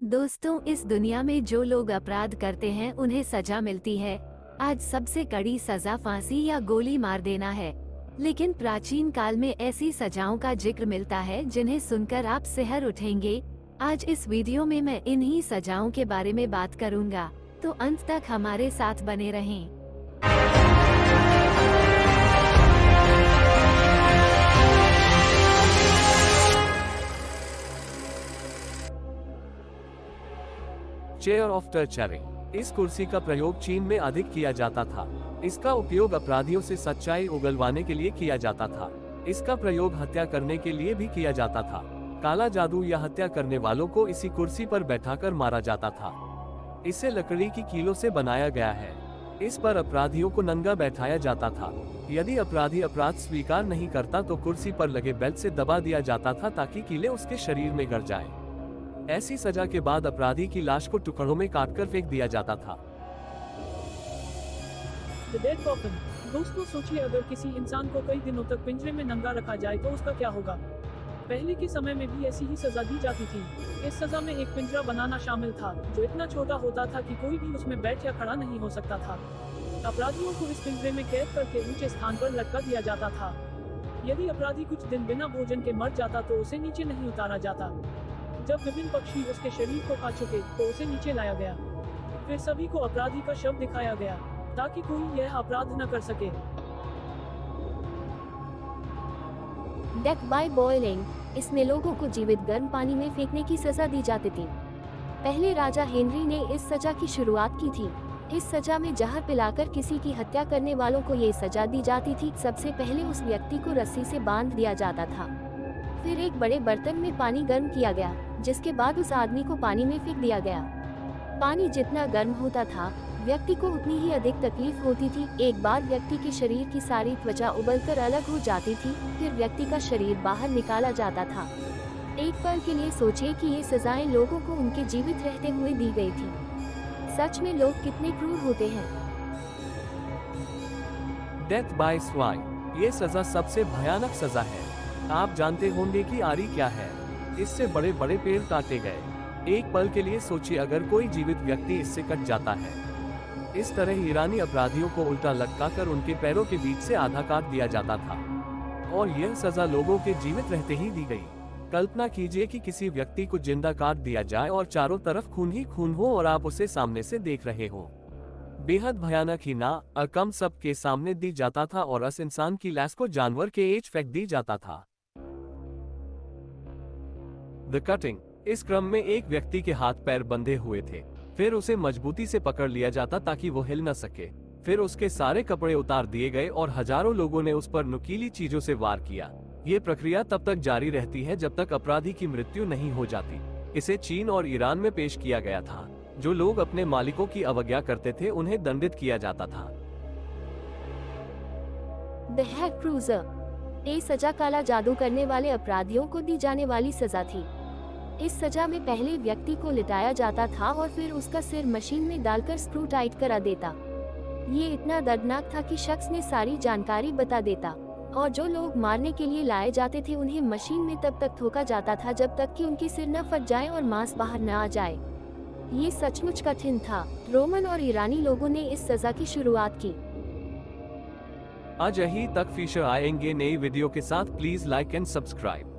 दोस्तों, इस दुनिया में जो लोग अपराध करते हैं उन्हें सजा मिलती है। आज सबसे कड़ी सजा फांसी या गोली मार देना है। लेकिन प्राचीन काल में ऐसी सजाओं का जिक्र मिलता है जिन्हें सुनकर आप सिहर उठेंगे। आज इस वीडियो में मैं इन्हीं सजाओं के बारे में बात करूंगा, तो अंत तक हमारे साथ बने रहें। Chair of टर्चरिंग। इस कुर्सी का प्रयोग चीन में अधिक किया जाता था। इसका उपयोग अपराधियों से सच्चाई उगलवाने के लिए किया जाता था। इसका प्रयोग हत्या करने के लिए भी किया जाता था। काला जादू या हत्या करने वालों को इसी कुर्सी पर बैठाकर मारा जाता था। इसे लकड़ी की कीलों से बनाया गया है। इस पर अपराधियों को नंगा बैठाया जाता था। यदि अपराधी अपराध स्वीकार नहीं करता तो कुर्सी पर लगे बेल्ट से दबा दिया जाता था ताकि कीले उसके शरीर में गड़ जाएं। ऐसी सजा के बाद अपराधी की लाश को टुकड़ों में काटकर फेंक दिया जाता था। The dead coffin। दोस्तों, सोचिए अगर किसी इंसान को कई दिनों तक पिंजरे में नंगा रखा जाए तो उसका क्या होगा। पहले के समय में भी ऐसी ही सजा दी जाती थी। इस सजा में एक पिंजरा बनाना शामिल था जो इतना छोटा होता था कि कोई भी उसमें बैठ या खड़ा नहीं हो सकता था। अपराधियों को इस पिंजरे में कैद करके ऊंचे स्थान पर लटका दिया जाता था। यदि अपराधी कुछ दिन बिना भोजन के मर जाता तो उसे नीचे नहीं उतारा जाता। जब विभिन्न पक्षी उसके शरीर को खा चुके तो उसे नीचे लाया गया। फिर सभी को अपराधी का शव दिखाया गया ताकि कोई यह अपराध न कर सके। Death by boiling. इसमें लोगों को जीवित गर्म पानी में फेंकने की सजा दी जाती थी। पहले राजा हेनरी ने इस सजा की शुरुआत की थी। इस सजा में जहर पिलाकर किसी की हत्या करने वालों को ये सजा दी जाती थी। सबसे पहले उस व्यक्ति को रस्सी से बांध दिया जाता था। फिर एक बड़े बर्तन में पानी गर्म किया गया, जिसके बाद उस आदमी को पानी में फेंक दिया गया। पानी जितना गर्म होता था, व्यक्ति को उतनी ही अधिक तकलीफ होती थी। एक बार व्यक्ति के शरीर की सारी त्वचा उबलकर अलग हो जाती थी। फिर व्यक्ति का शरीर बाहर निकाला जाता था। एक पल के लिए सोचिए कि ये सजाएं लोगों को उनके जीवित रहते हुए दी गई थी। सच में लोग कितने क्रूर होते हैं। Death by swine. ये सजा सबसे भयानक सजा है। आप जानते होंगे कि आरी क्या है। इससे बड़े बड़े पेड़ काटे गए। एक पल के लिए सोचिए अगर कोई जीवित व्यक्ति इससे कट जाता है। इस तरह ईरानी अपराधियों को उल्टा लटकाकर उनके पैरों के बीच से आधा काट दिया जाता था और यह सजा लोगों के जीवित रहते ही दी गई। कल्पना कीजिए कि किसी व्यक्ति को जिंदा काट दिया जाए और चारों तरफ खून ही खून हो और आप उसे सामने से देख रहे हो। बेहद भयानक ही ना, कम सब के सामने दी जाता था और उस इंसान की लाश को जानवर के एज फेंक दी जाता था। The cutting. इस क्रम में एक व्यक्ति के हाथ पैर बंधे हुए थे। फिर उसे मजबूती से पकड़ लिया जाता ताकि वो हिल न सके। फिर उसके सारे कपड़े उतार दिए गए और हजारों लोगों ने उस पर नुकीली चीजों से वार किया। ये प्रक्रिया तब तक जारी रहती है जब तक अपराधी की मृत्यु नहीं हो जाती। इसे चीन और ईरान में पेश किया गया था। जो लोग अपने मालिकों की अवज्ञा करते थे उन्हें दंडित किया जाता था। The head cruiser. ये सजा काला जादू करने वाले अपराधियों को दी जाने वाली सजा थी। इस सजा में पहले व्यक्ति को लिटाया जाता था और फिर उसका सिर मशीन में डालकर स्क्रू टाइट करा देता। ये इतना दर्दनाक था कि शख्स ने सारी जानकारी बता देता और जो लोग मारने के लिए लाए जाते थे उन्हें मशीन में तब तक ठोका जाता था जब तक कि उनकी सिर न फट जाए और मांस बाहर न आ जाए। ये सचमुच कठिन था। रोमन और ईरानी लोगों ने इस सजा की शुरुआत की। आज यही तक फिशर आएंगे नई वीडियो के साथ। Please like and subscribe.